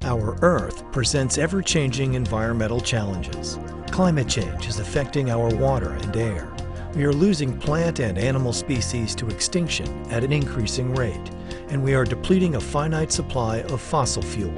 Our Earth presents ever-changing environmental challenges. Climate change is affecting our water and air. We are losing plant and animal species to extinction at an increasing rate, and we are depleting a finite supply of fossil fuel.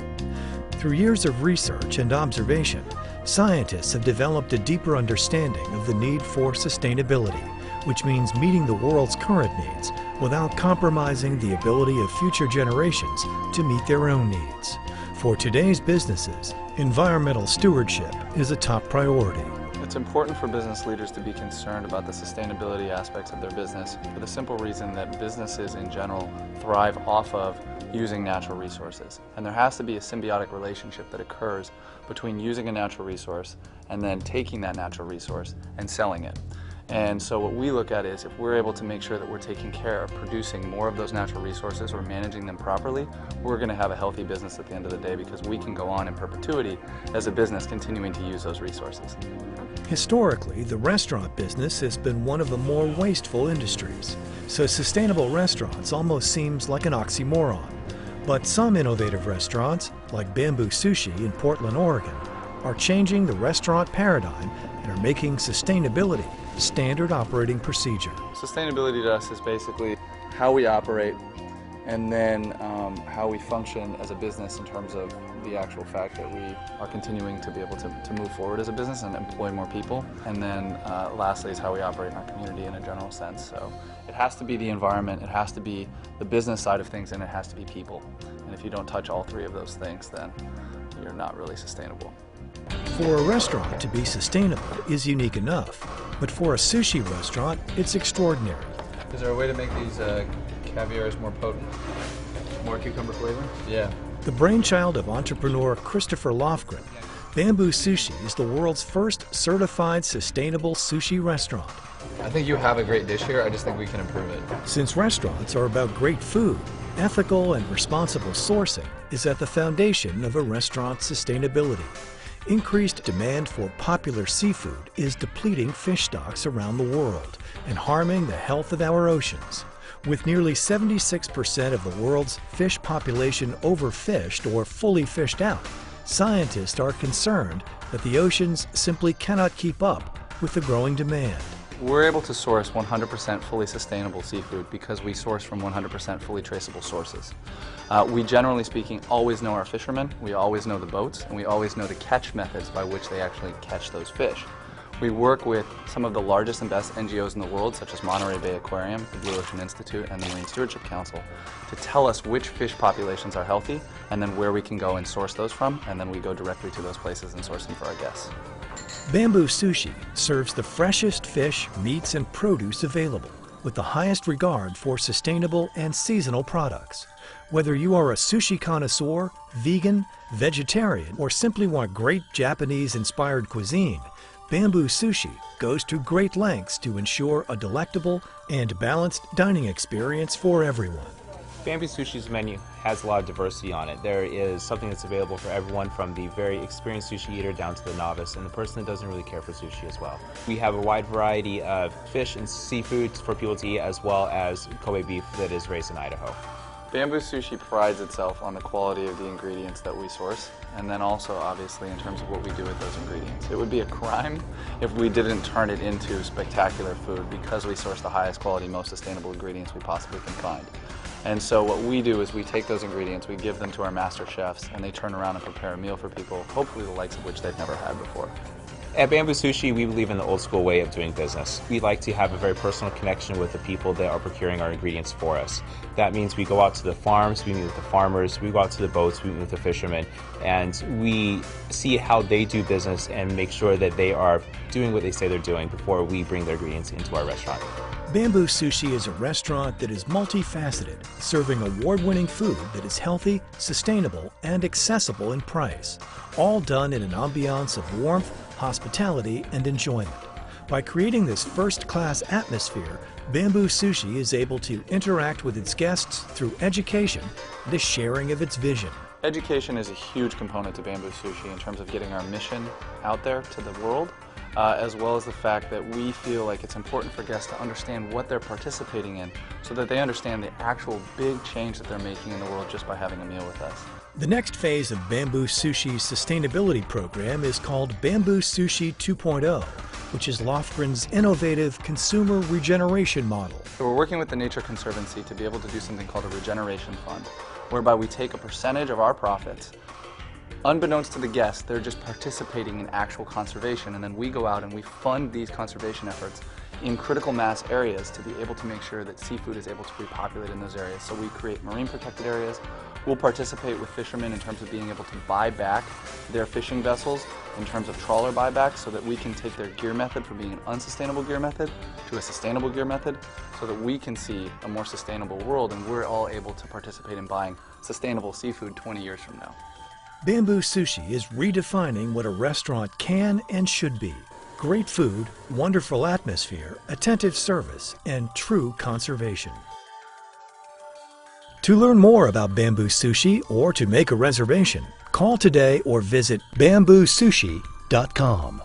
Through years of research and observation, scientists have developed a deeper understanding of the need for sustainability, which means meeting the world's current needs without compromising the ability of future generations to meet their own needs. For today's businesses, environmental stewardship is a top priority. It's important for business leaders to be concerned about the sustainability aspects of their business for the simple reason that businesses in general thrive off of using natural resources. And there has to be a symbiotic relationship that occurs between using a natural resource and then taking that natural resource and selling it. And so what we look at is if we're able to make sure that we're taking care of producing more of those natural resources or managing them properly, we're going to have a healthy business at the end of the day because we can go on in perpetuity as a business continuing to use those resources. Historically, the restaurant business has been one of the more wasteful industries, so sustainable restaurants almost seems like an oxymoron. But some innovative restaurants, like Bamboo Sushi in Portland, Oregon, are changing the restaurant paradigm and are making sustainability standard operating procedure. Sustainability to us is basically how we operate and then how we function as a business in terms of the actual fact that we are continuing to be able to move forward as a business and employ more people. And then lastly is how we operate in our community in a general sense. So it has to be the environment, it has to be the business side of things, and it has to be people. And if you don't touch all three of those things, then you're not really sustainable. For a restaurant to be sustainable is unique enough, but for a sushi restaurant, it's extraordinary. Is there a way to make these caviars more potent? More cucumber flavor? Yeah. The brainchild of entrepreneur Christopher Lofgren, Bamboo Sushi is the world's first certified sustainable sushi restaurant. I think you have a great dish here, I just think we can improve it. Since restaurants are about great food, ethical and responsible sourcing is at the foundation of a restaurant's sustainability. Increased demand for popular seafood is depleting fish stocks around the world and harming the health of our oceans. With nearly 76% of the world's fish population overfished or fully fished out, scientists are concerned that the oceans simply cannot keep up with the growing demand. We're able to source 100% fully sustainable seafood because we source from 100% fully traceable sources. We, generally speaking, always know our fishermen, we always know the boats, and we always know the catch methods by which they actually catch those fish. We work with some of the largest and best NGOs in the world, such as Monterey Bay Aquarium, the Blue Ocean Institute, and the Marine Stewardship Council, to tell us which fish populations are healthy, and then where we can go and source those from, and then we go directly to those places and source them for our guests. Bamboo Sushi serves the freshest fish, meats, and produce available, with the highest regard for sustainable and seasonal products. Whether you are a sushi connoisseur, vegan, vegetarian, or simply want great Japanese-inspired cuisine, Bamboo Sushi goes to great lengths to ensure a delectable and balanced dining experience for everyone. Bamboo Sushi's menu has a lot of diversity on it. There is something that's available for everyone from the very experienced sushi eater down to the novice and the person that doesn't really care for sushi as well. We have a wide variety of fish and seafood for people to eat as well as Kobe beef that is raised in Idaho. Bamboo Sushi prides itself on the quality of the ingredients that we source, and then also obviously in terms of what we do with those ingredients. It would be a crime if we didn't turn it into spectacular food because we source the highest quality, most sustainable ingredients we possibly can find. And so what we do is we take those ingredients, we give them to our master chefs, and they turn around and prepare a meal for people, hopefully the likes of which they've never had before. At Bamboo Sushi, we believe in the old school way of doing business. We like to have a very personal connection with the people that are procuring our ingredients for us. That means we go out to the farms, we meet with the farmers, we go out to the boats, we meet with the fishermen, and we see how they do business and make sure that they are doing what they say they're doing before we bring their ingredients into our restaurant. Bamboo Sushi is a restaurant that is multifaceted, serving award-winning food that is healthy, sustainable, and accessible in price, all done in an ambiance of warmth, hospitality, and enjoyment. By creating this first-class atmosphere, Bamboo Sushi is able to interact with its guests through education and a sharing of its vision. Education is a huge component to Bamboo Sushi in terms of getting our mission out there to the world. as well as the fact that we feel like it's important for guests to understand what they're participating in so that they understand the actual big change that they're making in the world just by having a meal with us. The next phase of Bamboo Sushi's sustainability program is called Bamboo Sushi 2.0, which is Lofgren's innovative consumer regeneration model. So we're working with the Nature Conservancy to be able to do something called a regeneration fund, whereby we take a percentage of our profits. Unbeknownst to the guests, they're just participating in actual conservation, and then we go out and we fund these conservation efforts in critical mass areas to be able to make sure that seafood is able to repopulate in those areas. So we create marine protected areas. We'll participate with fishermen in terms of being able to buy back their fishing vessels in terms of trawler buyback so that we can take their gear method from being an unsustainable gear method to a sustainable gear method so that we can see a more sustainable world and we're all able to participate in buying sustainable seafood 20 years from now. Bamboo Sushi is redefining what a restaurant can and should be. Great food, wonderful atmosphere, attentive service, and true conservation. To learn more about Bamboo Sushi or to make a reservation, call today or visit bamboosushi.com.